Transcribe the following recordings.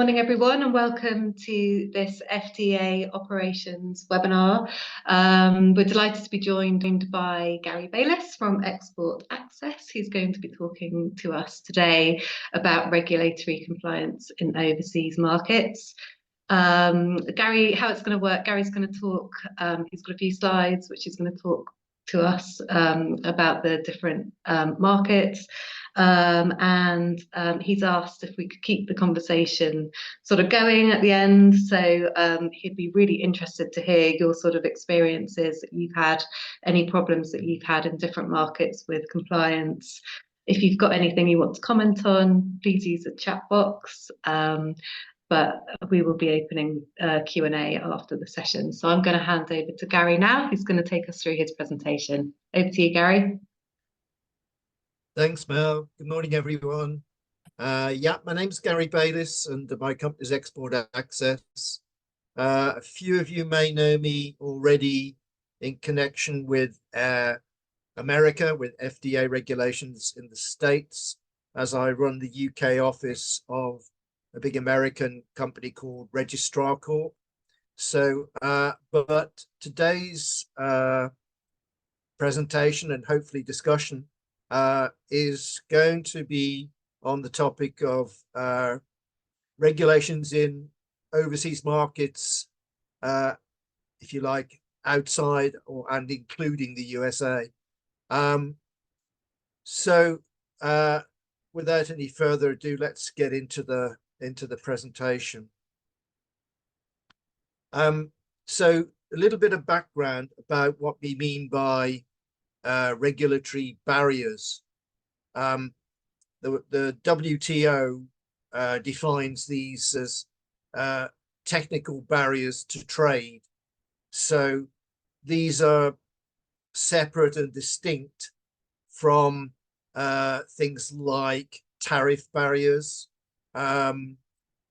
Morning, everyone, and welcome to this FDEA operations webinar. We're delighted to be joined by Gary Bayliss from Export Access, who's going to be talking to us today about regulatory compliance in overseas markets. Gary, how it's going to work, Gary's going to talk, he's got a few slides which he's going to talk to us about the different markets. He's asked if we could keep the conversation sort of going at the end. So he'd be really interested to hear your sort of experiences that you've had, any problems that you've had in different markets with compliance. If you've got anything you want to comment on, please use the chat box. But we will be opening Q&A after the session. So I'm going to hand over to Gary now, who's going to take us through his presentation. Over to you, Gary. Thanks, Mel. Good morning, everyone. My name's Gary Bayliss, and my company's Export Access. A few of you may know me already in connection with America, with FDEA regulations in the States, as I run the UK office of a big American company called Registrar Corp. So, but today's presentation and hopefully discussion is going to be on the topic of regulations in overseas markets, if you like, outside and including the USA. Without any further ado, let's get into the presentation. So a little bit of background about what we mean by regulatory barriers. The WTO defines these as technical barriers to trade. So these are separate and distinct from things like tariff barriers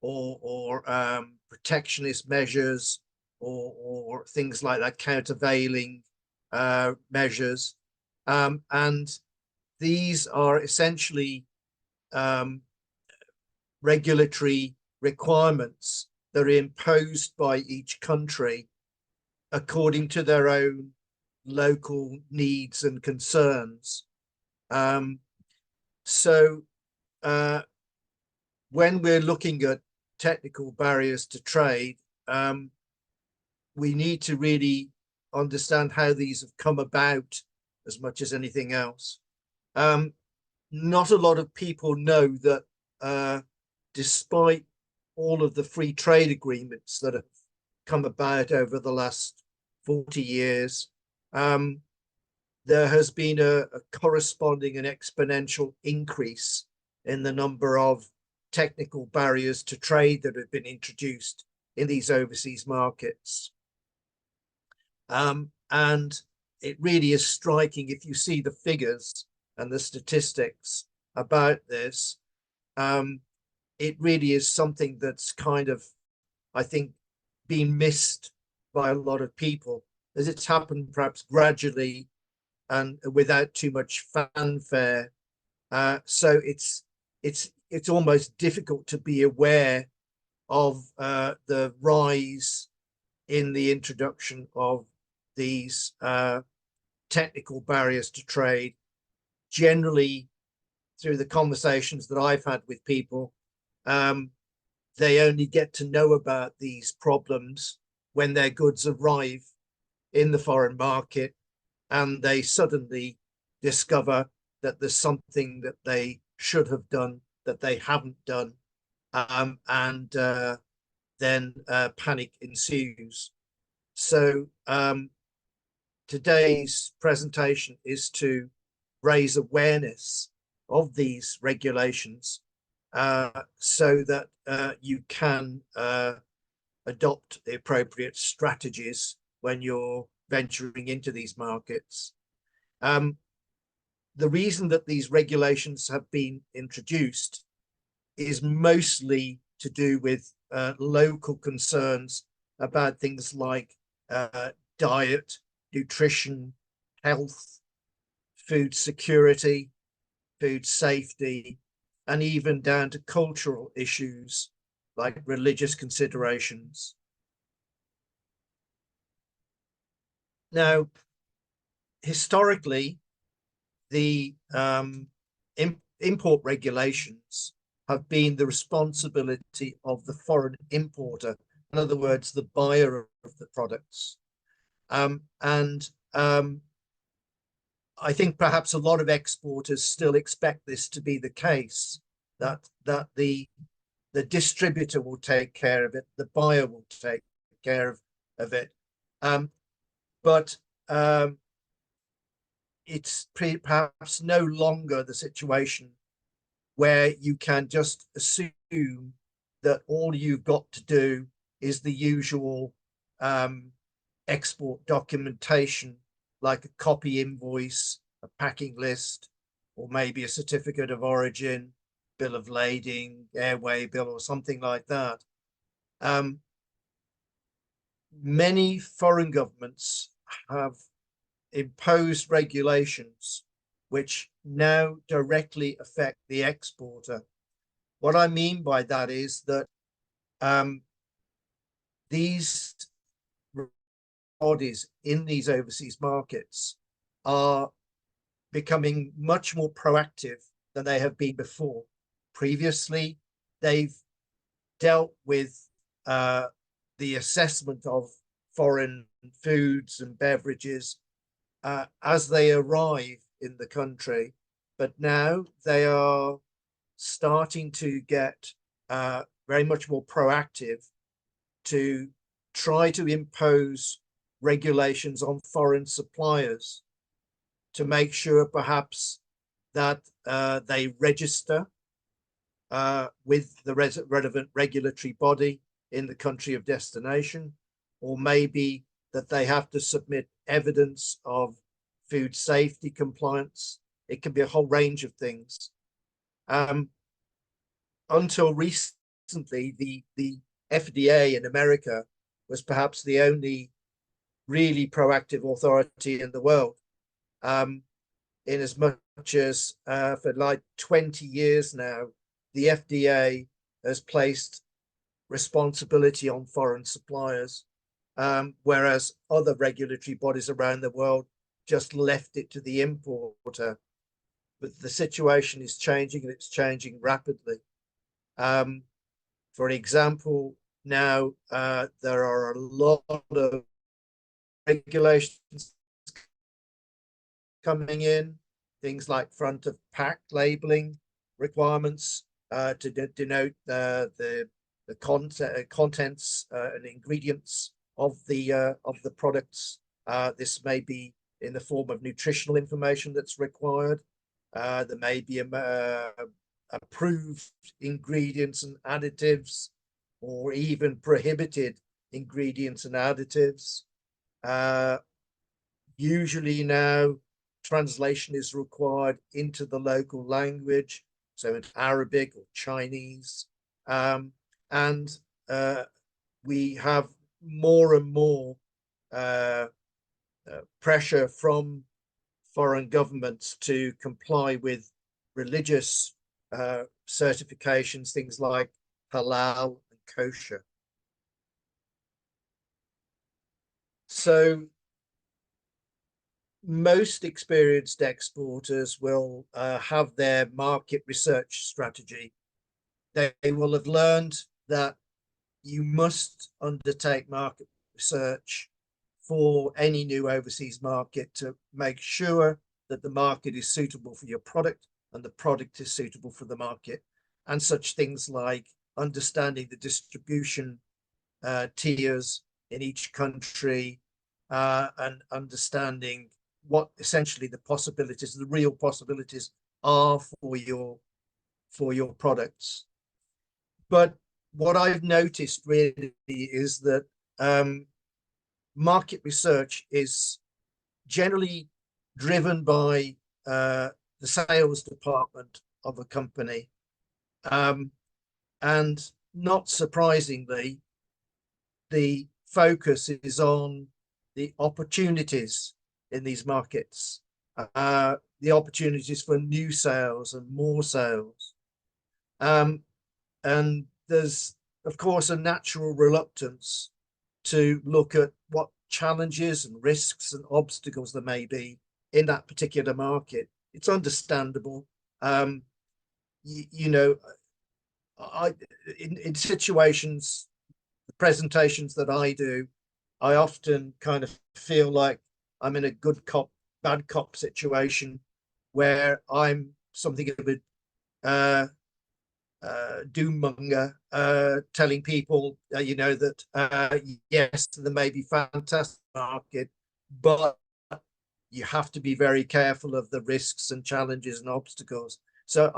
or protectionist measures or things like that, countervailing measures. And these are essentially regulatory requirements that are imposed by each country according to their own local needs and concerns. When we're looking at technical barriers to trade, we need to really understand how these have come about as much as anything else. Not a lot of people know that despite all of the free trade agreements that have come about over the last 40 years, there has been a corresponding and exponential increase in the number of technical barriers to trade that have been introduced in these overseas markets. And it really is striking if you see the figures and the statistics about this. It really is something that's kind of, I think, been missed by a lot of people, as it's happened perhaps gradually and without too much fanfare. So it's almost difficult to be aware of the rise in the introduction of these technical barriers to trade. Generally, through the conversations that I've had with people, they only get to know about these problems when their goods arrive in the foreign market and they suddenly discover that there's something that they should have done that they haven't done, and then panic ensues. So today's presentation is to raise awareness of these regulations so that you can adopt the appropriate strategies when you're venturing into these markets. The reason that these regulations have been introduced is mostly to do with local concerns about things like diet, nutrition, health, food security, food safety, and even down to cultural issues like religious considerations. Now, historically, the import regulations have been the responsibility of the foreign importer, in other words, the buyer of the products. I think perhaps a lot of exporters still expect this to be the case, that the distributor will take care of it, the buyer will take care of it. But it's perhaps no longer the situation where you can just assume that all you've got to do is the usual export documentation, like a copy invoice, a packing list, or maybe a certificate of origin, bill of lading, airway bill, or something like that. Many foreign governments have imposed regulations which now directly affect the exporter. What I mean by that is that these bodies in these overseas markets are becoming much more proactive than they have been before. Previously, they've dealt with the assessment of foreign foods and beverages as they arrive in the country, but now they are starting to get very much more proactive to try to impose regulations on foreign suppliers to make sure perhaps that they register with the relevant regulatory body in the country of destination, or maybe that they have to submit evidence of food safety compliance. It can be a whole range of things. Until recently, the FDA in America was perhaps the only really proactive authority in the world, in as much as for like 20 years now, the FDA has placed responsibility on foreign suppliers, whereas other regulatory bodies around the world just left it to the importer. But the situation is changing, and it's changing rapidly. For example, now there are a lot of regulations coming in, things like front of pack labeling requirements to denote the contents and ingredients of the products. This may be in the form of nutritional information that's required. There may be approved ingredients and additives, or even prohibited ingredients and additives. Usually now, translation is required into the local language, so in Arabic or Chinese. And we have more and more pressure from foreign governments to comply with religious certifications, things like halal and kosher. So most experienced exporters will have their market research strategy. They will have learned that you must undertake market research for any new overseas market to make sure that the market is suitable for your product and the product is suitable for the market, and such things like understanding the distribution tiers in each country, and understanding what essentially the possibilities, the real possibilities are for your products. But what I've noticed really is that market research is generally driven by the sales department of a company. And not surprisingly, the focus is on the opportunities in these markets, the opportunities for new sales and more sales. And there's of course, a natural reluctance to look at what challenges and risks and obstacles there may be in that particular market. It's understandable. You know, in situations, the presentations that I do, I often kind of feel like I'm in a good cop, bad cop situation where I'm something of a doom monger, telling people, you know, that yes, there may be fantastic market, but you have to be very careful of the risks and challenges and obstacles. So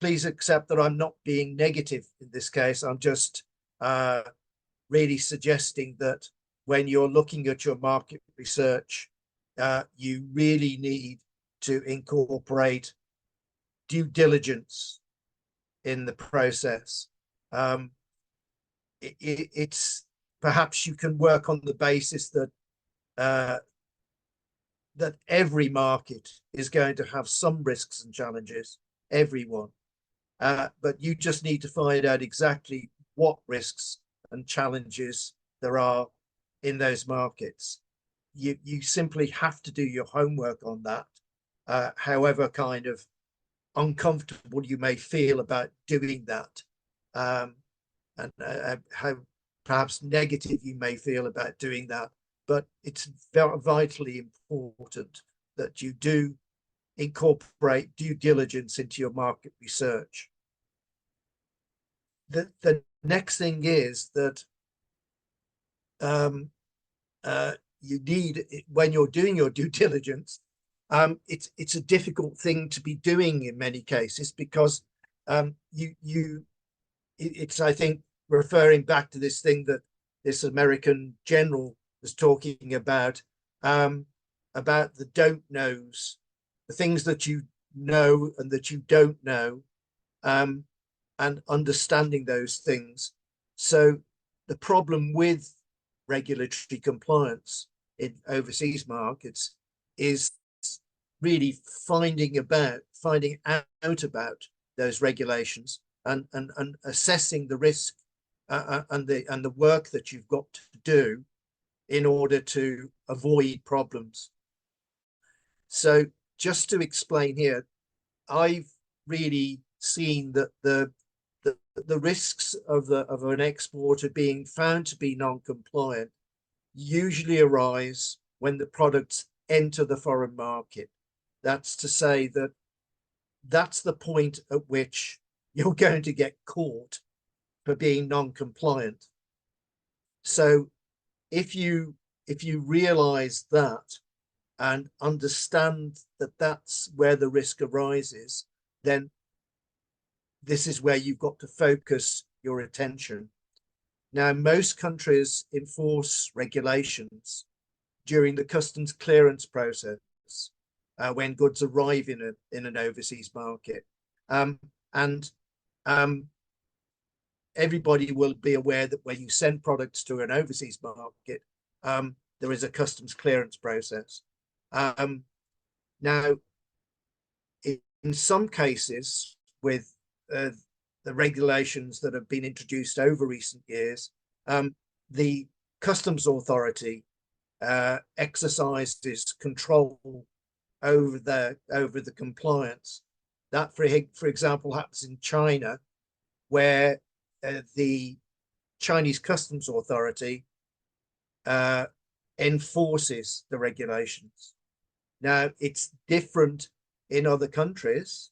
please accept that I'm not being negative in this case. I'm just really suggesting that when you're looking at your market research, you really need to incorporate due diligence in the process. It's perhaps you can work on the basis that that every market is going to have some risks and challenges, everyone. But you just need to find out exactly what risks and challenges there are in those markets. You simply have to do your homework on that, however kind of uncomfortable you may feel about doing that, and how perhaps negative you may feel about doing that. But it's vitally important that you do incorporate due diligence into your market research. The next thing is that you need, when you're doing your due diligence, it's a difficult thing to be doing in many cases, because it's, I think, referring back to this thing that this American general was talking about the don't knows, the things that you know and that you don't know, and understanding those things. So the problem with regulatory compliance in overseas markets is really finding out about those regulations, and assessing the risk, and the work that you've got to do in order to avoid problems. So just to explain here, I've really seen that the risks of an exporter being found to be non-compliant usually arise when the products enter the foreign market. That's to say that that's the point at which you're going to get caught for being non-compliant. So if you realize that and understand that that's where the risk arises, then this is where you've got to focus your attention. Now, most countries enforce regulations during the customs clearance process, when goods arrive in an overseas market, and everybody will be aware that when you send products to an overseas market, there is a customs clearance process. Now, in some cases, with the regulations that have been introduced over recent years, the customs authority exercises control over the compliance. That, for example, happens in China, where the Chinese customs authority enforces the regulations. Now, it's different in other countries.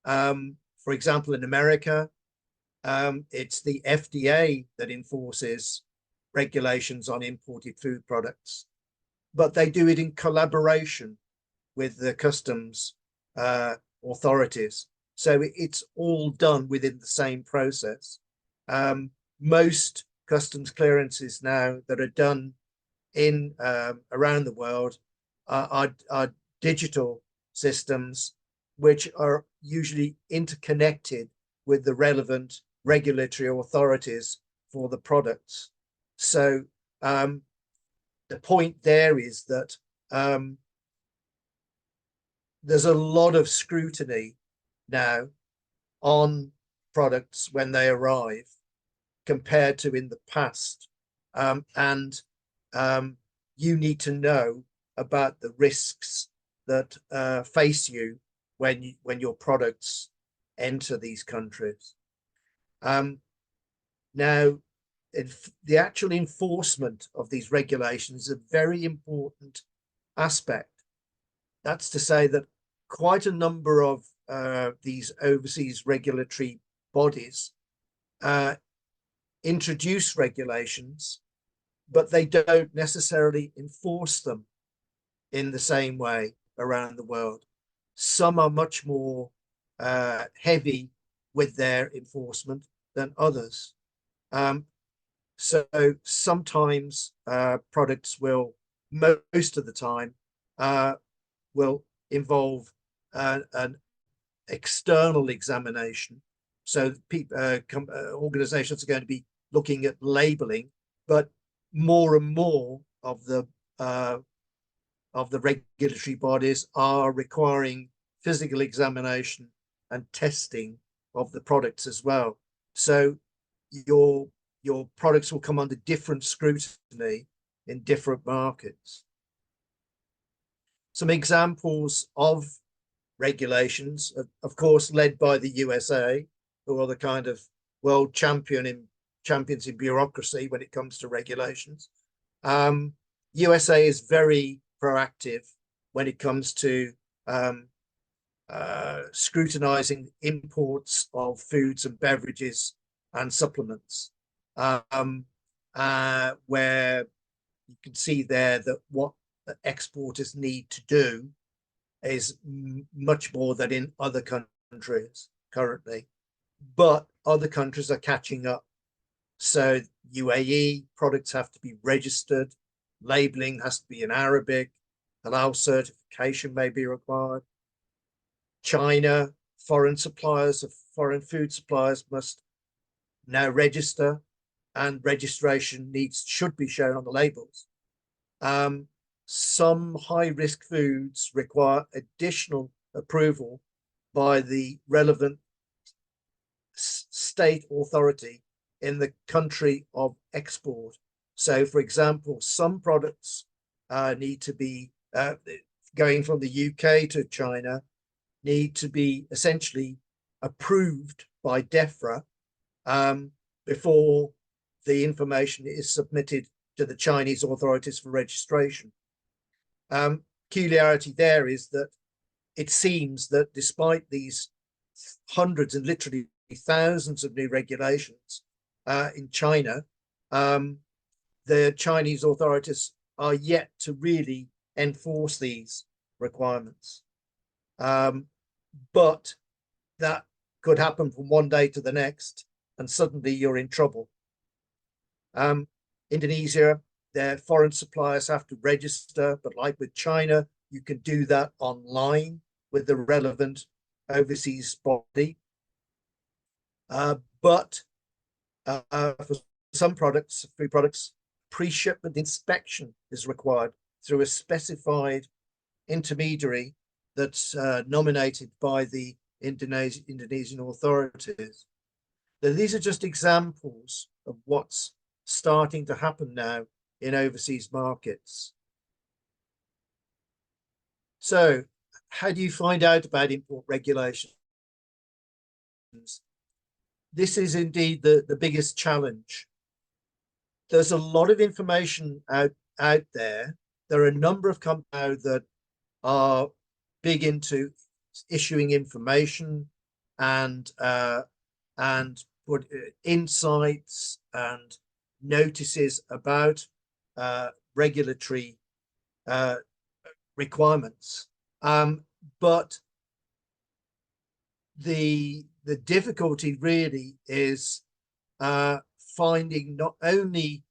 For example, in America, it's the FDA that enforces regulations on imported food products, but they do it in collaboration with the customs authorities. So it's all done within the same process. Most customs clearances now that are done in around the world are digital systems, which are usually interconnected with the relevant regulatory authorities for the products. So the point there is that there's a lot of scrutiny now on products when they arrive, compared to in the past. And you need to know about the risks that face you when your products enter these countries. Now, the actual enforcement of these regulations is a very important aspect. That's to say that quite a number of these overseas regulatory bodies introduce regulations, but they don't necessarily enforce them in the same way around the world. Some are much more heavy with their enforcement than others. So sometimes products will, most of the time, will involve an external examination. So organizations are going to be looking at labeling, but more and more of the regulatory bodies are requiring physical examination and testing of the products as well. So your products will come under different scrutiny in different markets. Some examples of regulations, of course, led by the USA, who are the kind of world champions in bureaucracy when it comes to regulations. USA is very proactive when it comes to scrutinizing imports of foods and beverages and supplements, where you can see there that what the exporters need to do is much more than in other countries currently, but other countries are catching up. So UAE products have to be registered, labeling has to be in Arabic, halal certification may be required. China, foreign food suppliers must now register, and registration should be shown on the labels. Some high-risk foods require additional approval by the relevant state authority in the country of export. So, for example, some products need to be going from the UK to China, need to be essentially approved by DEFRA before the information is submitted to the Chinese authorities for registration. Peculiarity there is that it seems that despite these hundreds and literally thousands of new regulations in China, the Chinese authorities are yet to really enforce these requirements. But that could happen from one day to the next, and suddenly you're in trouble. Indonesia, their foreign suppliers have to register, but like with China, you can do that online with the relevant overseas body. But for some products, food products, pre-shipment inspection is required through a specified intermediary that's nominated by the Indonesian authorities. Now, these are just examples of what's starting to happen now in overseas markets. So, how do you find out about import regulations? This is indeed the biggest challenge. There's a lot of information out there. There are a number of companies now that are big into issuing information and put insights and notices about regulatory requirements. But the difficulty really is not only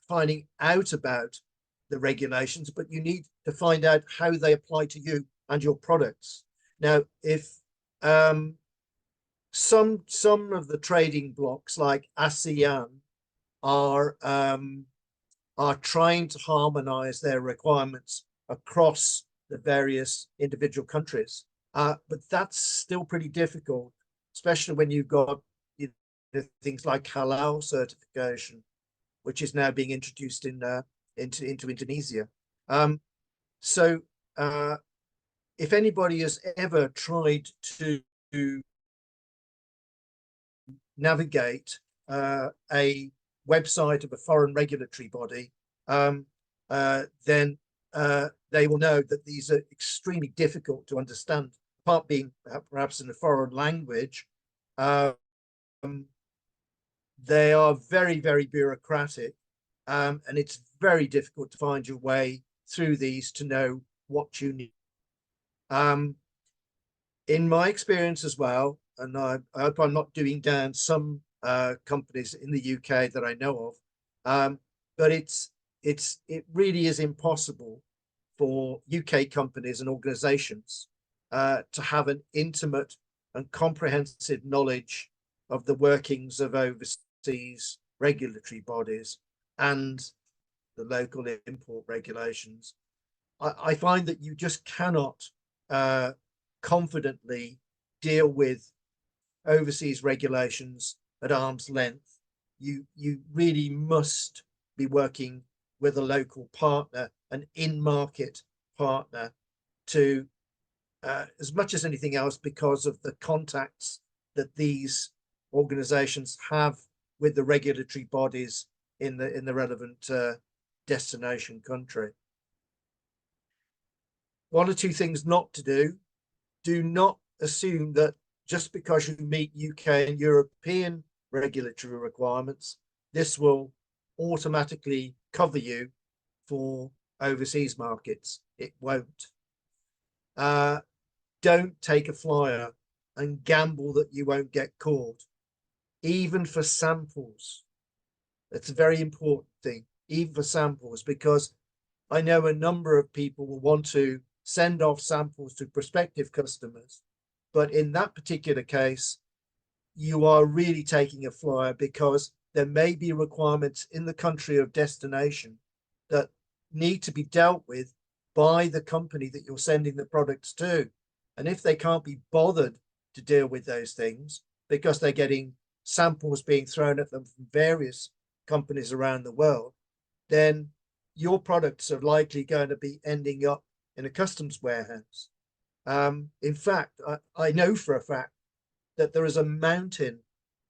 finding out about the regulations, but you need to find out how they apply to you and your products. Now, if some of the trading blocs like ASEAN are trying to harmonize their requirements across the various individual countries, but that's still pretty difficult, especially when you've got things like halal certification, which is now being introduced into Indonesia. So if anybody has ever tried to navigate a website of a foreign regulatory body, then they will know that these are extremely difficult to understand, apart being perhaps in a foreign language. They are very, very bureaucratic, and it's very difficult to find your way through these to know what you need. In my experience as well, and I hope I'm not doing down some companies in the UK that I know of, but it really is impossible for UK companies and organizations to have an intimate and comprehensive knowledge of the workings of overseas regulatory bodies and the local import regulations. I find that you just cannot confidently deal with overseas regulations at arm's length. You really must be working with a local partner, an in-market partner, to as much as anything else, because of the contacts that these organizations have with the regulatory bodies in the relevant destination country. One or two things not to do. Do not assume that just because you meet UK and European regulatory requirements, this will automatically cover you for overseas markets. It won't. Don't take a flyer and gamble that you won't get caught, even for samples. That's a very important thing, even for samples, because I know a number of people will want to send off samples to prospective customers, but in that particular case, you are really taking a flyer, because there may be requirements in the country of destination that need to be dealt with by the company that you're sending the products to. And if they can't be bothered to deal with those things because they're getting samples being thrown at them from various companies around the world, then your products are likely going to be ending up in a customs warehouse. In fact, I know for a fact that there is a mountain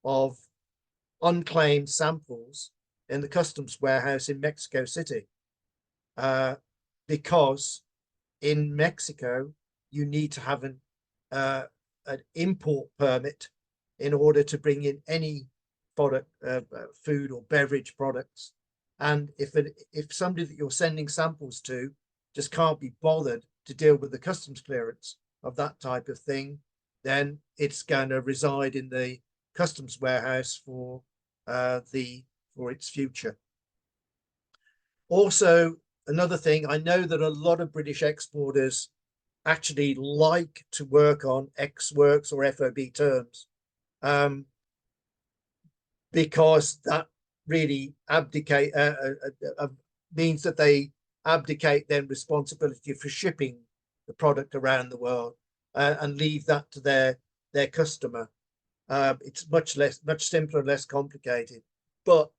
of unclaimed samples in the customs warehouse in Mexico City, because in Mexico you need to have an import permit in order to bring in any product, food or beverage products. And if somebody that you're sending samples to just can't be bothered to deal with the customs clearance of that type of thing, then it's going to reside in the customs warehouse for its future. Also, another thing, I know that a lot of British exporters actually like to work on ex works or FOB terms, because that really means that they abdicate then responsibility for shipping the product around the world, and leave that to their customer. It's much simpler and less complicated. But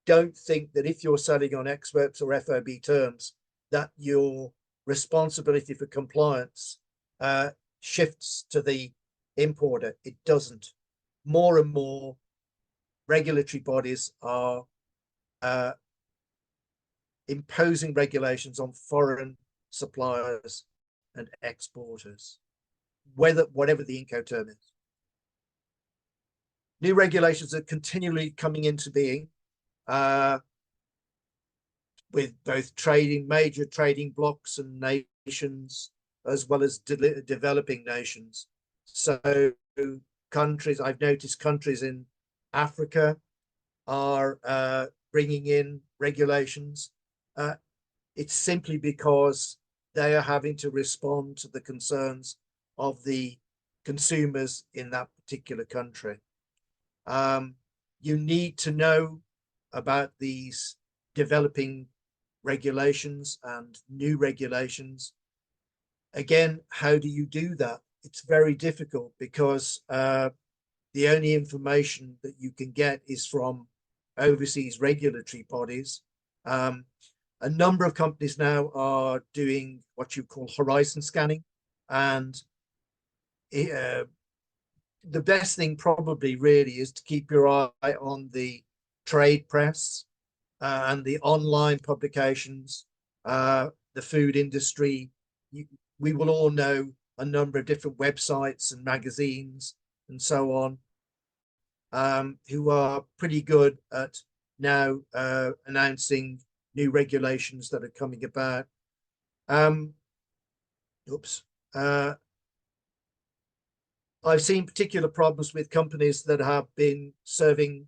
don't think that if you're selling on ex works or FOB terms that your responsibility for compliance shifts to the importer. It doesn't. More and more regulatory bodies are imposing regulations on foreign suppliers and exporters, whatever the Incoterm is. New regulations are continually coming into being, with both major trading blocs and nations, as well as developing nations. So countries, I've noticed countries in Africa are bringing in regulations. It's simply because they are having to respond to the concerns of the consumers in that particular country. You need to know about these developing regulations and new regulations. Again, how do you do that? It's very difficult, because the only information that you can get is from overseas regulatory bodies. A number of companies now are doing what you call horizon scanning, and the best thing probably really is to keep your eye on the trade press and the online publications, the food industry. We will all know a number of different websites and magazines and so on, who are pretty good at now announcing new regulations that are coming about. I've seen particular problems with companies that have been sending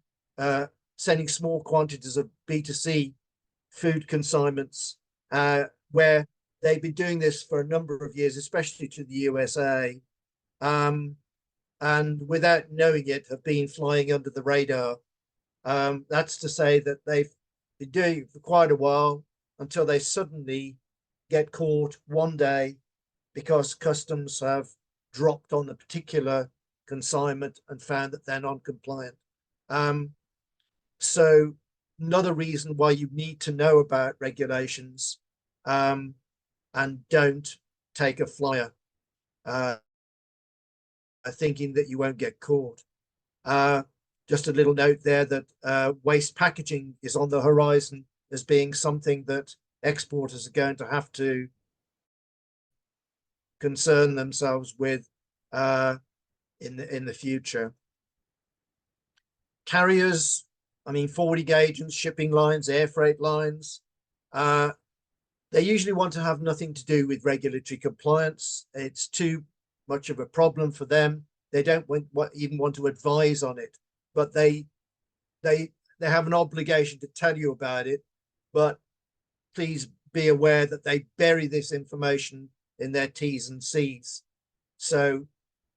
small quantities of B2C food consignments, where they've been doing this for a number of years, especially to the USA, and without knowing it, have been flying under the radar. That's to say that they've been doing it for quite a while until they suddenly get caught one day because customs have dropped on a particular consignment and found that they're non-compliant. So another reason why you need to know about regulations, and don't take a flyer thinking that you won't get caught. Just a little note there that waste packaging is on the horizon as being something that exporters are going to have to concern themselves with in the future. Carriers, I mean, forwarding agents, shipping lines, air freight lines, they usually want to have nothing to do with regulatory compliance. It's too much of a problem for them. They don't even want to advise on it, but they have an obligation to tell you about it. But please be aware that they bury this information in their T's and C's. So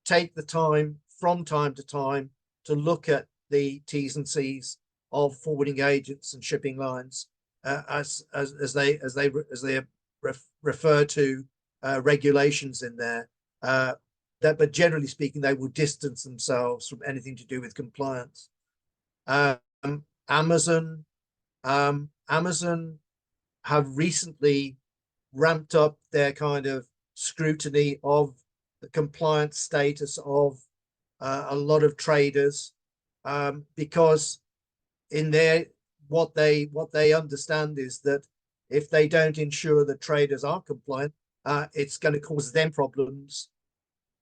take the time from time to time to look at the T's and C's of forwarding agents and shipping lines, as they refer to regulations in there. But generally speaking, they will distance themselves from anything to do with compliance. Amazon have recently ramped up their kind of scrutiny of the compliance status of a lot of traders, because in their what they understand is that if they don't ensure that traders are compliant, it's going to cause them problems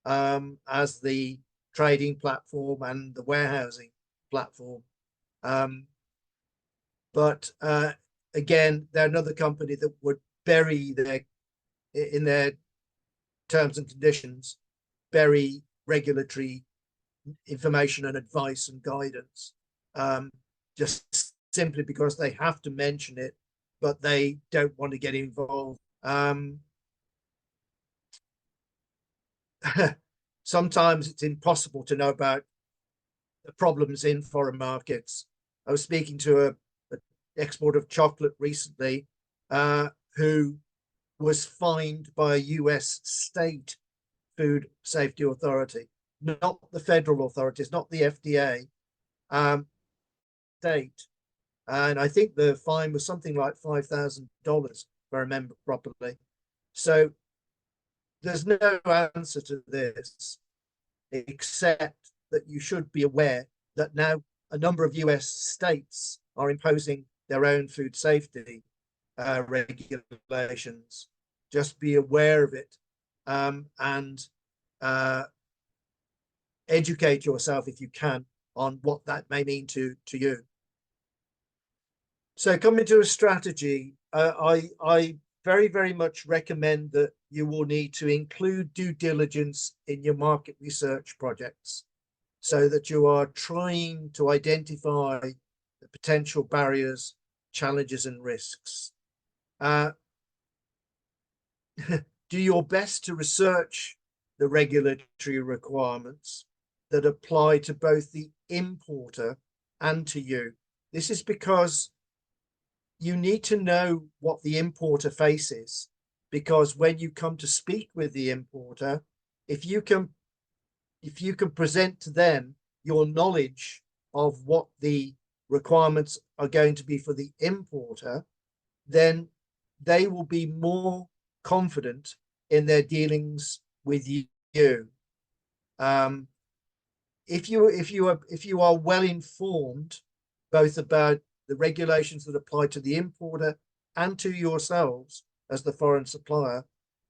as the trading platform and the warehousing platform. But again, they're another company that would bury in their terms and conditions, bury regulatory information and advice and guidance, just simply because they have to mention it, but they don't want to get involved. Sometimes it's impossible to know about the problems in foreign markets. I was speaking to an export of chocolate recently, who was fined by a US state food safety authority, not the federal authorities, not the FDA, state. And I think the fine was something like $5,000, if I remember properly. So there's no answer to this, except that you should be aware that now a number of US states are imposing their own food safety regulations. Just be aware of it, and educate yourself if you can on what that may mean to you. So coming to a strategy, I very, very much recommend that you will need to include due diligence in your market research projects so that you are trying to identify the potential barriers, challenges, and risks. Do your best to research the regulatory requirements that apply to both the importer and to you. This is because you need to know what the importer faces, because when you come to speak with the importer, if you can present to them your knowledge of what the requirements are going to be for the importer, then they will be more confident in their dealings with you. If you are well informed both about the regulations that apply to the importer and to yourselves as the foreign supplier,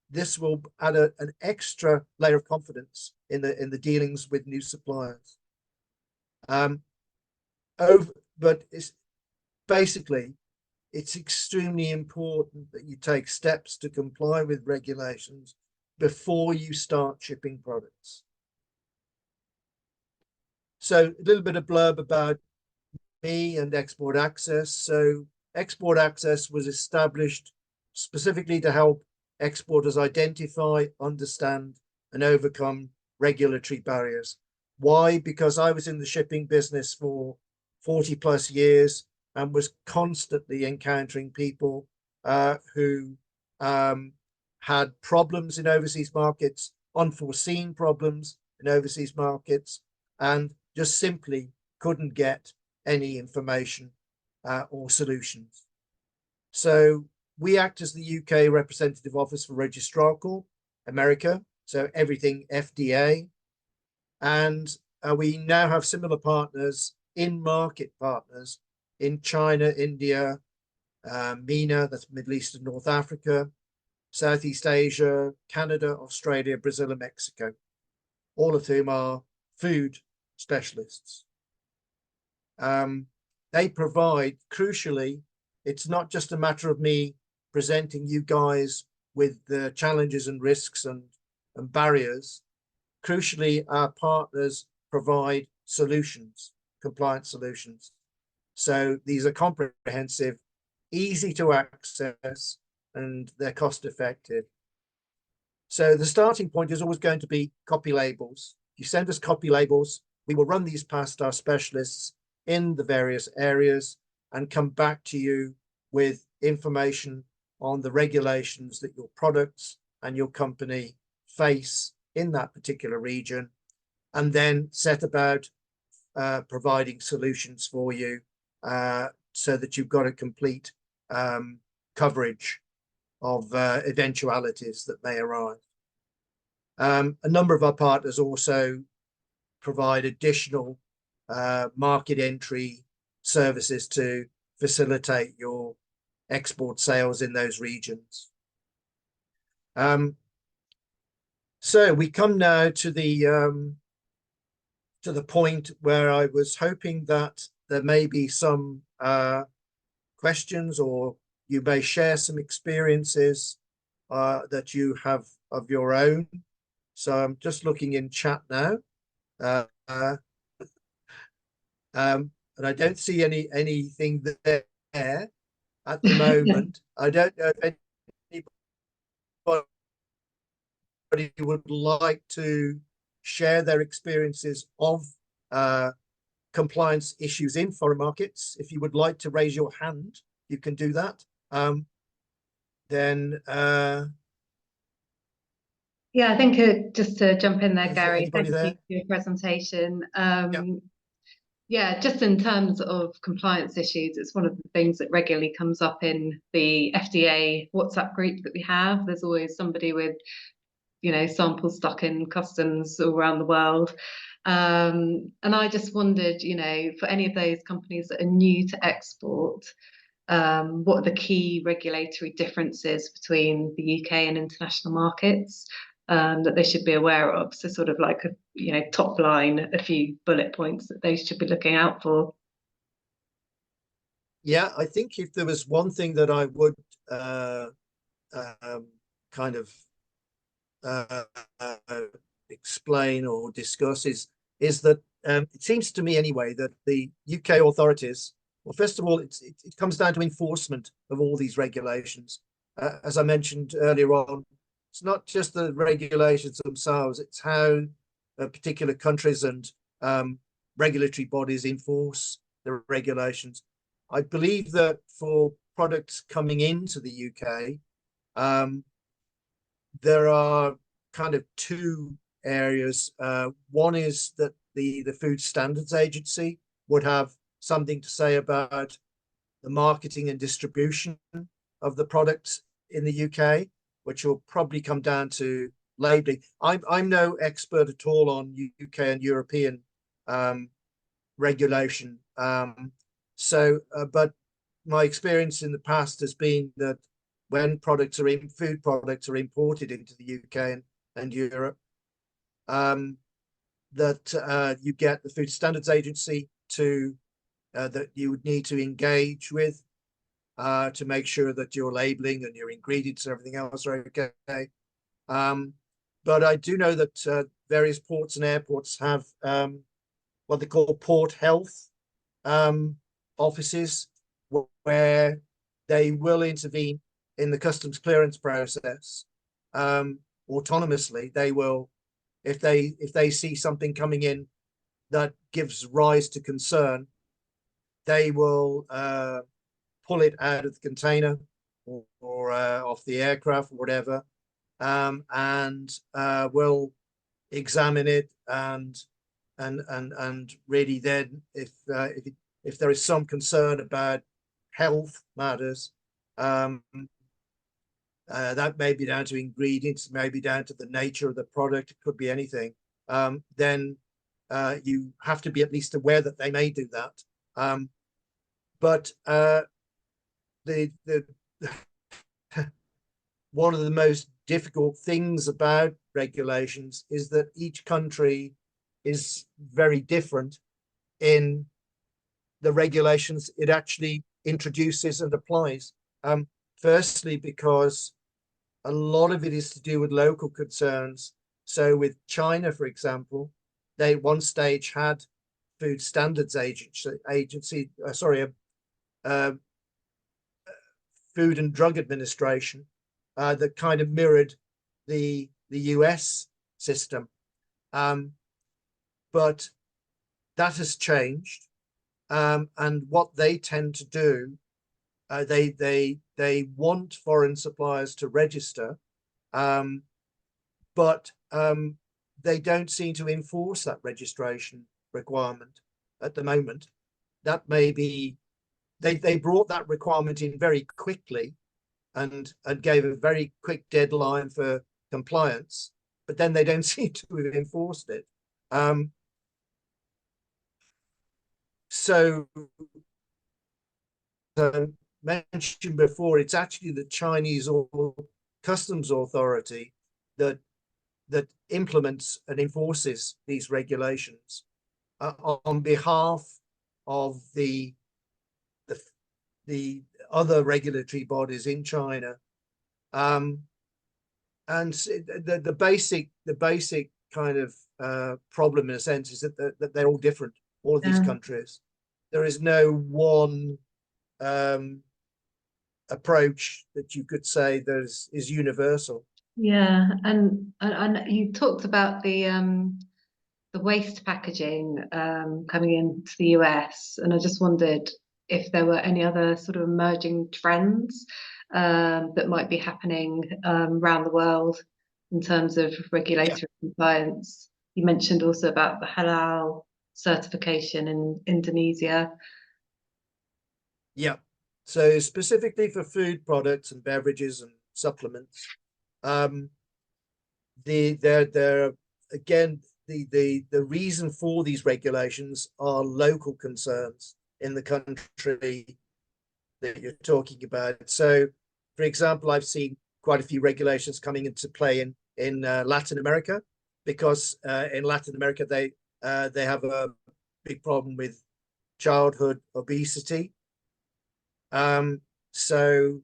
this will add an extra layer of confidence in the dealings with new suppliers. But it's basically, it's extremely important that you take steps to comply with regulations before you start shipping products. So a little bit of blurb about me and Export Access. So Export Access was established specifically to help exporters identify, understand, and overcome regulatory barriers. Why? Because I was in the shipping business for 40 plus years and was constantly encountering people who had problems in overseas markets, unforeseen problems in overseas markets, and just simply couldn't get any information or solutions. So we act as the UK representative office for Registrar Corp, America, so everything FDEA. And we now have similar partners, in-market partners, in China, India, MENA, that's Middle East and North Africa, Southeast Asia, Canada, Australia, Brazil, and Mexico, all of whom are food specialists. They provide, crucially, it's not just a matter of me presenting you guys with the challenges and risks and barriers. Crucially, our partners provide solutions, compliance solutions. So these are comprehensive, easy to access, and they're cost effective. So the starting point is always going to be copy labels. You send us copy labels, we will run these past our specialists in the various areas and come back to you with information on the regulations that your products and your company face in that particular region, and then set about providing solutions for you so that you've got a complete coverage of eventualities that may arise. A number of our partners also provide additional market entry services to facilitate your export sales in those regions. So we come now to the point where I was hoping that there may be some questions, or you may share some experiences that you have of your own. So I'm just looking in chat now. And I don't see anything there at the moment. I don't know if anybody would like to share their experiences of compliance issues in foreign markets. If you would like to raise your hand, you can do that. Yeah, I think just to jump in there, Gary, thank you there? for your presentation. Yeah. Yeah, just in terms of compliance issues, it's one of the things that regularly comes up in the FDA WhatsApp group that we have. There's always somebody with, samples stuck in customs all around the world. And I just wondered, for any of those companies that are new to export, what are the key regulatory differences between the UK and international markets that they should be aware of? So sort of like top line, a few bullet points that they should be looking out for. Yeah, I think if there was one thing that I would kind of explain or discuss is that it seems to me anyway that the UK authorities, well, first of all, it comes down to enforcement of all these regulations. As I mentioned earlier on, it's not just the regulations themselves, it's how particular countries and regulatory bodies enforce the regulations. I believe that for products coming into the UK, there are kind of two areas. One is that the Food Standards Agency would have something to say about the marketing and distribution of the products in the UK, which will probably come down to labeling. I'm no expert at all on UK and European regulation. But my experience in the past has been that when food products are imported into the UK and Europe, that you get the Food Standards Agency that you would need to engage with to make sure that your labeling and your ingredients and everything else are okay. But I do know that various ports and airports have what they call port health offices, where they will intervene in the customs clearance process autonomously. They will, if they see something coming in that gives rise to concern, they will pull it out of the container or off the aircraft or whatever, and will examine it and really then if there is some concern about health matters, that may be down to ingredients, maybe down to the nature of the product, it could be anything, then you have to be at least aware that they may do that. But the one of the most difficult things about regulations is that each country is very different in the regulations it actually introduces and applies. Firstly, because a lot of it is to do with local concerns. So with China, for example, they at one stage had Food Standards Agency, Food and Drug Administration, that kind of mirrored the US system. But that has changed. And what they tend to do, they want foreign suppliers to register, but they don't seem to enforce that registration requirement at the moment. That may be, they brought that requirement in very quickly and gave a very quick deadline for compliance, but then they don't seem to have enforced it. So mentioned before, it's actually the Chinese Customs Authority that implements and enforces these regulations on behalf of the other regulatory bodies in China. And the basic kind of problem in a sense is that they're all different, all of these countries. There is no one approach that you could say is universal. Yeah, and you talked about the waste packaging coming into the US, and I just wondered if there were any other sort of emerging trends that might be happening around the world in terms of regulatory compliance. You mentioned also about the halal certification in Indonesia. Yeah. So specifically for food products and beverages and supplements, the reason for these regulations are local concerns in the country that you're talking about. So, for example, I've seen quite a few regulations coming into play in Latin America, because in Latin America they have a big problem with childhood obesity. So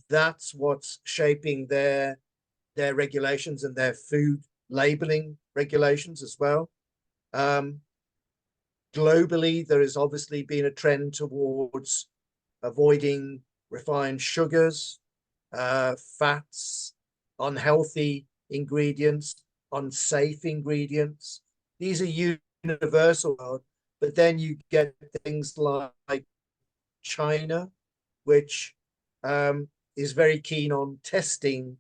that's what's shaping their regulations and their food labeling regulations as well. Globally, there has obviously been a trend towards avoiding refined sugars, fats, unhealthy ingredients, unsafe ingredients. These are universal, but then you get things like China, which is very keen on testing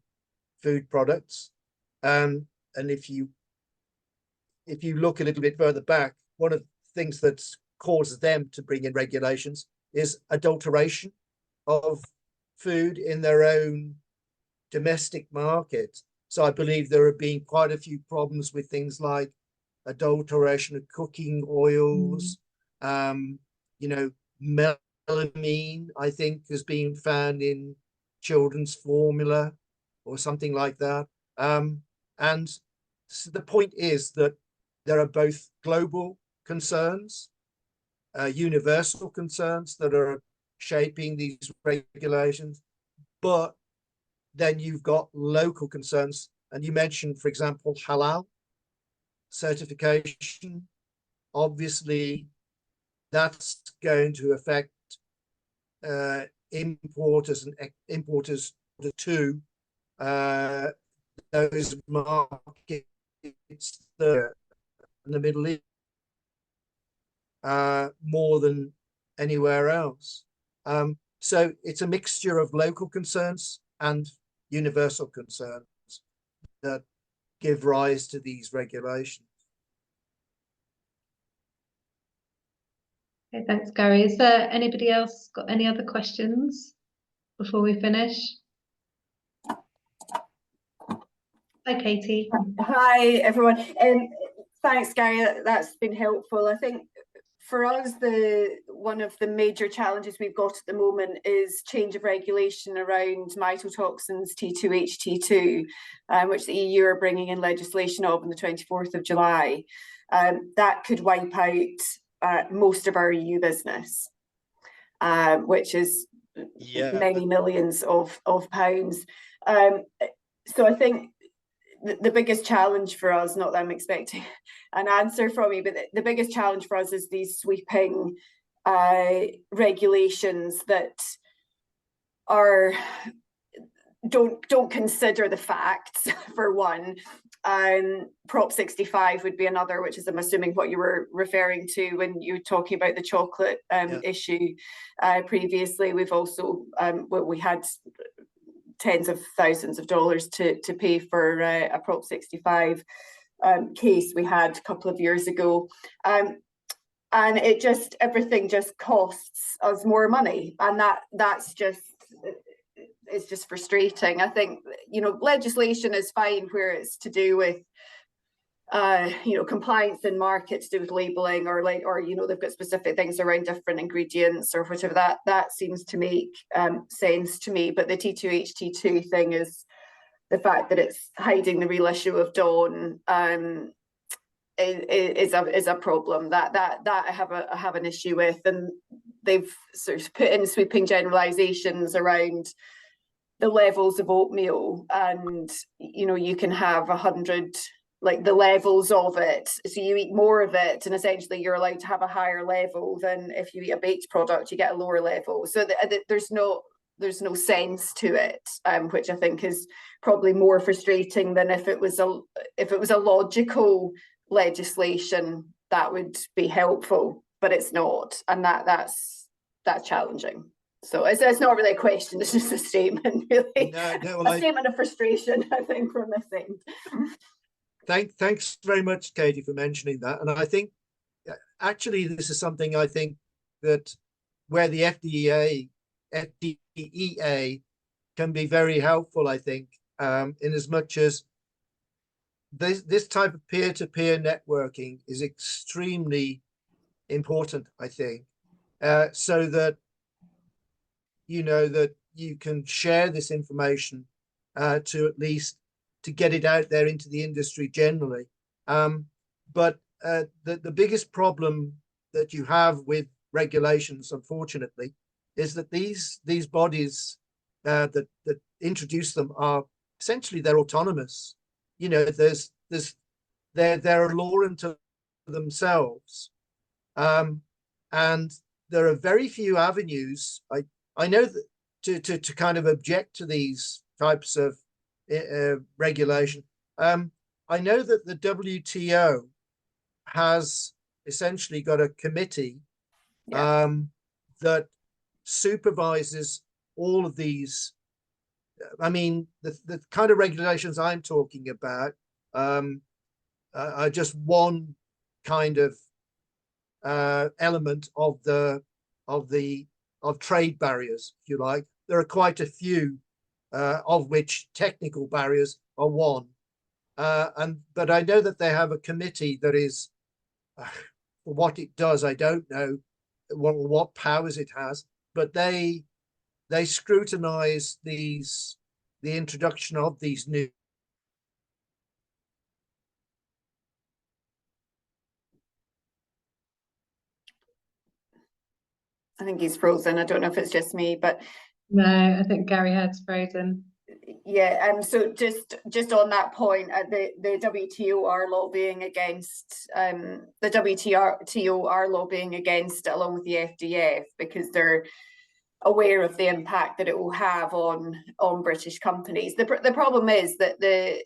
food products. And if you if you look a little bit further back, one of the things that causes them to bring in regulations is adulteration of food in their own domestic market. So I believe there have been quite a few problems with things like adulteration of cooking oils. You know, melamine, I think, has been found in children's formula or something like that. And so the point is that there are both global concerns, universal concerns that are shaping these regulations, but then you've got local concerns. And you mentioned, for example, halal certification. Obviously, that's going to affect importers and importers to those markets in the Middle East more than anywhere else. So it's a mixture of local concerns and universal concerns that give rise to these regulations. Okay, thanks, Gary. Is there anybody else got any other questions before we finish? Hi, Katie. Hi, everyone. Thanks, Gary. That's been helpful. I think for us, one of the major challenges we've got at the moment is change of regulation around mycotoxins T2HT2, which the EU are bringing in legislation of on the 24th of July. That could wipe out most of our EU business, which is many millions of pounds. So I think the biggest challenge for us, not that I'm expecting an answer from you, but the biggest challenge for us is these sweeping regulations that don't consider the facts, for one. Prop 65 would be another, which is, I'm assuming, what you were referring to when you were talking about the chocolate issue previously. We've also we had tens of thousands of dollars to pay for a Prop 65 case we had a couple of years ago. And everything just costs us more money. And it's just frustrating. I think, legislation is fine where it's to do with compliance in markets, to do with labeling, or they've got specific things around different ingredients or whatever. That seems to make sense to me. But the T2HT2 thing is the fact that it's hiding the real issue of Dawn is a problem that I have an issue with. And they've sort of put in sweeping generalizations around the levels of oatmeal, and you can have 100, like, the levels of it. So you eat more of it, and essentially you're allowed to have a higher level than if you eat a baked product, you get a lower level. So there's no sense to it, which I think is probably more frustrating than if it was a logical legislation that would be helpful, but it's not, and that's challenging. So it's not really a question, it's just a statement, really. A statement of frustration, I think, from this end. Thanks very much, Katie, for mentioning that. And I think actually this is something I think that where the FDEA can be very helpful, I think, in as much as this type of peer-to-peer networking is extremely important, I think, so that that you can share this information to at least to get it out there into the industry generally. But the biggest problem that you have with regulations, unfortunately, is that these bodies that introduce them are essentially, they're autonomous. They're a law unto themselves, and there are very few avenues. I know that to kind of object to these types of regulation. I know that the WTO has essentially got a committee that supervises all of these. I mean, the kind of regulations I'm talking about are just one kind of element of trade barriers, if you like. There are quite a few, of which technical barriers are one. But I know that they have a committee that is, for what it does, I don't know what powers it has, but they scrutinize the introduction of these new. I think he's frozen. I don't know if it's just me, but no, I think Gary Head's frozen. Yeah, so just on that point, the WTO are lobbying against the WTO are lobbying against it along with the FDEA because they're aware of the impact that it will have on British companies. The problem is that the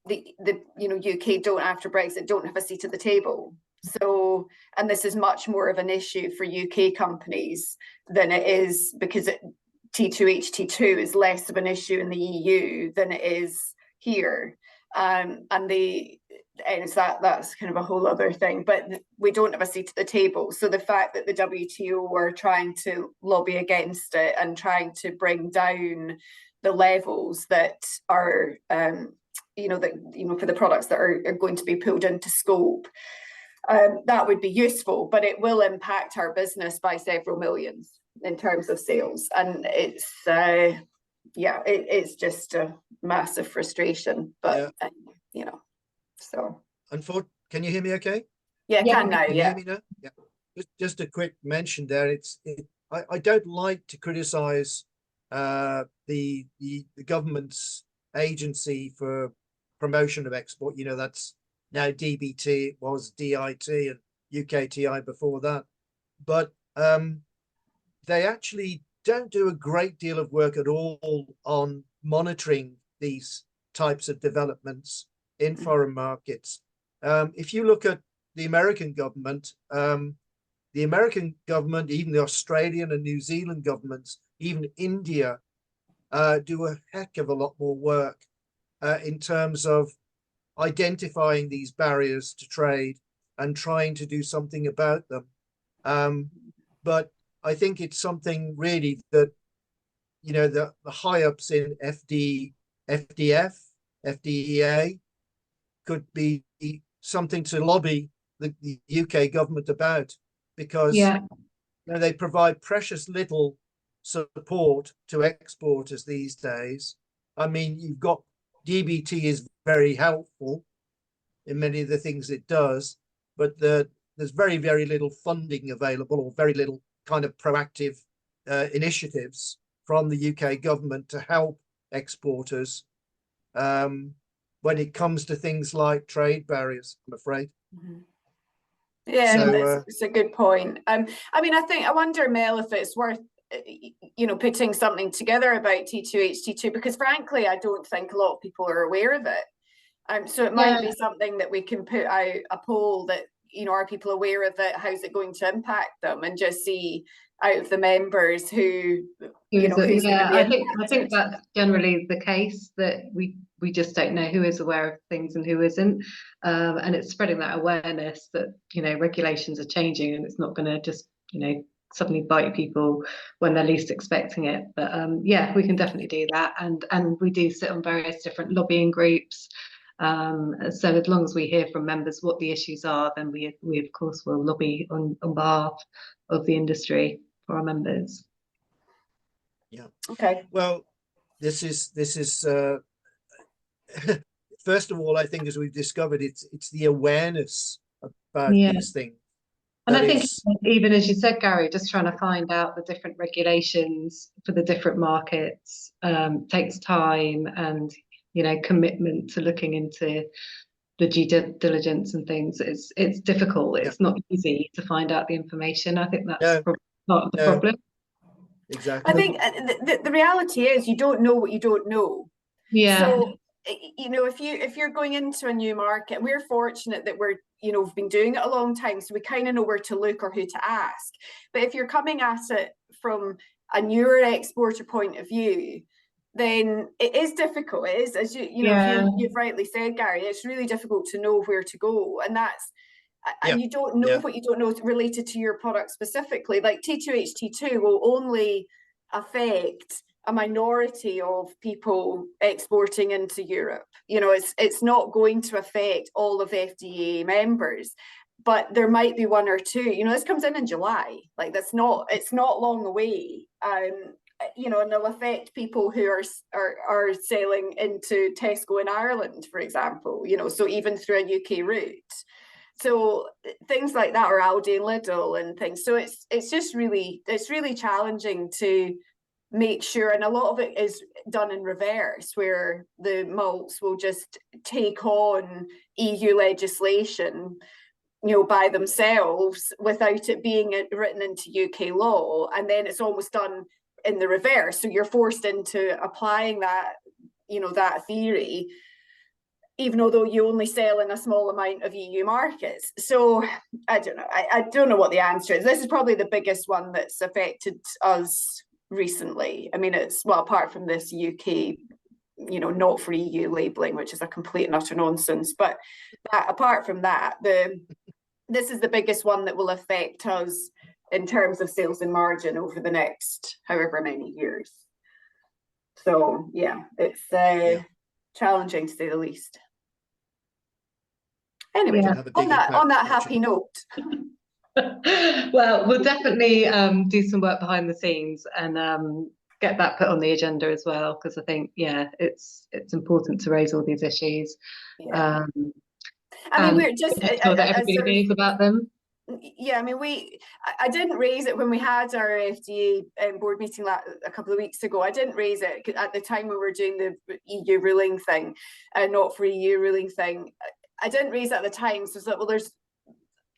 UK don't, after Brexit, don't have a seat at the table. So, and this is much more of an issue for UK companies than it is, because T2HT2 is less of an issue in the EU than it is here. And so that's kind of a whole other thing, but we don't have a seat at the table. So the fact that the WTO are trying to lobby against it and trying to bring down the levels that are, for the products that are going to be pulled into scope, that would be useful, but it will impact our business by several millions in terms of sales. And it's, it's just a massive frustration, but, so. Can you hear me okay? Yeah, I can now, Can you hear me now? Yeah. Just a quick mention there. I don't like to criticize the government's agency for promotion of export. That's now DBT, it was DIT and UKTI before that. But they actually don't do a great deal of work at all on monitoring these types of developments in foreign markets. If you look at the American government, even the Australian and New Zealand governments, even India, do a heck of a lot more work in terms of identifying these barriers to trade and trying to do something about them. But I think it's something really that, the high-ups in FDEA could be something to lobby the UK government about, because they provide precious little support to exporters these days. I mean, you've got DBT is very helpful in many of the things it does, but there's very, very little funding available, or very little kind of proactive initiatives from the UK government to help exporters when it comes to things like trade barriers, I'm afraid. Mm-hmm. Yeah, so, it's a good point. I wonder, Mel, if it's worth putting something together about T2HT2, because frankly, I don't think a lot of people are aware of it. So it might be something that we can put out a poll that, are people aware of it? How's it going to impact them? And just see out of the members who's going to be impacted. I think that's generally the case, that we just don't know who is aware of things and who isn't. And it's spreading that awareness that, regulations are changing, and it's not going to just, suddenly bite people when they're least expecting it. But we can definitely do that. And we do sit on various different lobbying groups. So as long as we hear from members what the issues are, then we of course will lobby on behalf of the industry for our members. Yeah. Okay. Well, this is first of all, I think, as we've discovered, it's the awareness about these things. And I think even as you said, Gary, just trying to find out the different regulations for the different markets takes time and, commitment to looking into the due diligence and things. It's difficult. It's not easy to find out the information. I think that's probably part of the problem. Exactly. I think the reality is you don't know what you don't know. Yeah. So, if you're going into a new market, we're fortunate that we've been doing it a long time, so we kind of know where to look or who to ask. But if you're coming at it from a newer exporter point of view, then it is difficult. It is, as you know, you've rightly said, Gary, it's really difficult to know where to go, and you don't know what you don't know related to your product specifically. Like T2HT2 will only affect a minority of people exporting into Europe. You know, it's not going to affect all of FDEA members, but there might be one or two. You know, this comes in July. Like it's not long away. You know, and it'll affect people who are selling into Tesco in Ireland, for example. You know, so even through a UK route. So things like that, or Aldi and Lidl and things. So it's just really challenging to make sure, and a lot of it is done in reverse, where the mults will just take on EU legislation, you know, by themselves without it being written into UK law, and then it's almost done in the reverse. So you're forced into applying that, you know, that theory, even though you only sell in a small amount of EU markets. So I don't know. I don't know what the answer is. This is probably the biggest one that's affected us recently. I mean, it's, well, apart from this UK, you know, not for EU labeling, which is a complete and utter nonsense. But apart from that, this is the biggest one that will affect us in terms of sales and margin over the next however many years. So yeah, it's challenging to say the least. Anyway, on that happy note. Well, we'll definitely do some work behind the scenes and get that put on the agenda as well, because I think, yeah, it's important to raise all these issues. Yeah. I mean, we're just sure that everybody knows about them. Yeah, I mean, I didn't raise it when we had our FDEA board meeting a couple of weeks ago. I didn't raise it at the time we were doing the EU ruling thing, not for EU ruling thing. I didn't raise it at the time, so it's like, well,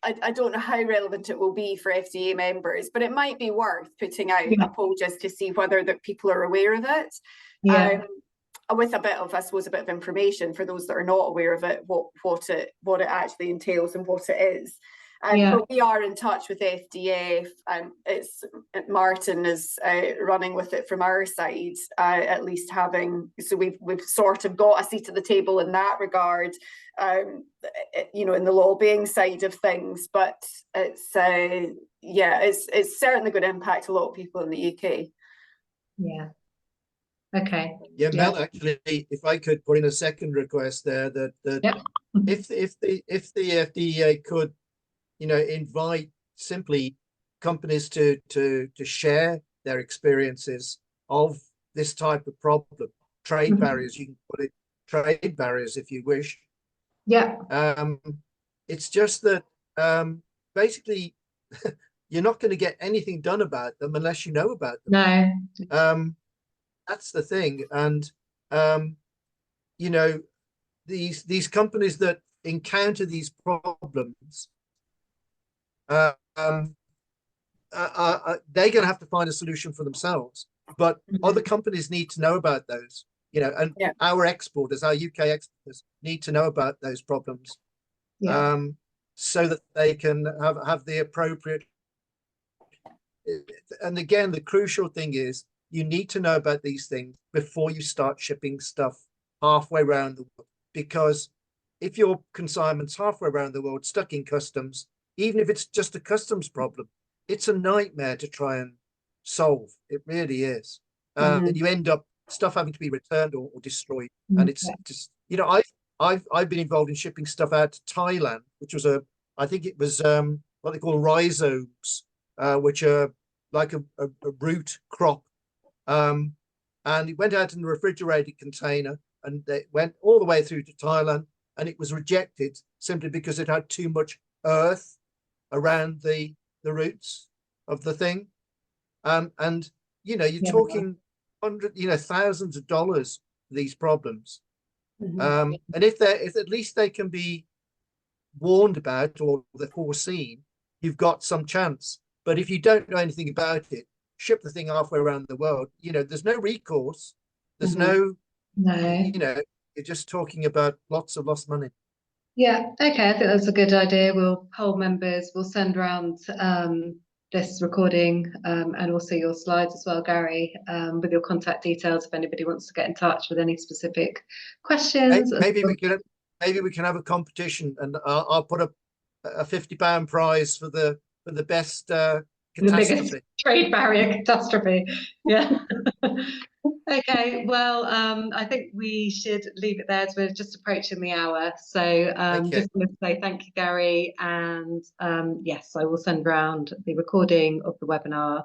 I don't know how relevant it will be for FDEA members, but it might be worth putting out a poll just to see whether that people are aware of it. Yeah. With a bit of, I suppose, a bit of information for those that are not aware of it, what it actually entails and what it is. But we are in touch with FDEA, and Martin is running with it from our side, at least so we've sort of got a seat at the table in that regard, you know, in the lobbying side of things. But it's certainly going to impact a lot of people in the UK. Yeah. Okay. Yeah, Mel, actually, if I could put in a second request there, that if the FDEA could, you know, invite simply companies to share their experiences of this type of problem, trade barriers, you can put it, trade barriers if you wish. Yeah. It's just that basically you're not going to get anything done about them unless you know about them. No. That's the thing. And you know, these companies that encounter these problems, they're going to have to find a solution for themselves, but other companies need to know about those, you know, and our exporters, our UK exporters, need to know about those problems, so that they can have the appropriate. And again, the crucial thing is you need to know about these things before you start shipping stuff halfway around the world, because if your consignment's halfway around the world stuck in customs, even if it's just a customs problem, it's a nightmare to try and solve. It really is. And you end up stuff having to be returned or destroyed. And it's just, you know, I've been involved in shipping stuff out to Thailand, which was I think it was what they call rhizomes, which are like a root crop. And it went out in a refrigerated container, and they went all the way through to Thailand, and it was rejected simply because it had too much earth around the roots of the thing. And you know, you're talking thousands of dollars for these problems. And if at least they can be warned about or they're foreseen, you've got some chance. But if you don't know anything about it, ship the thing halfway around the world, you know, there's no recourse, there's no, you know, you're just talking about lots of lost money. Yeah, okay, I think that's a good idea. We'll poll members, we'll send around this recording and also your slides as well, Gary, with your contact details if anybody wants to get in touch with any specific questions. Maybe we can have a competition, and I'll put a £50 prize for the best The catastrophe. biggest trade barrier catastrophe. Yeah. Okay, well, I think we should leave it there as we're just approaching the hour. So just want to say thank you, Gary. And yes, I will send round the recording of the webinar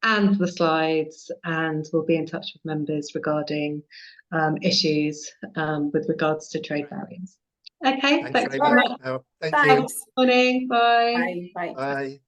and the slides, and we'll be in touch with members regarding issues with regards to trade barriers. Okay, thanks very much. Thank Thanks. you. Morning, bye. Bye. Bye. Bye.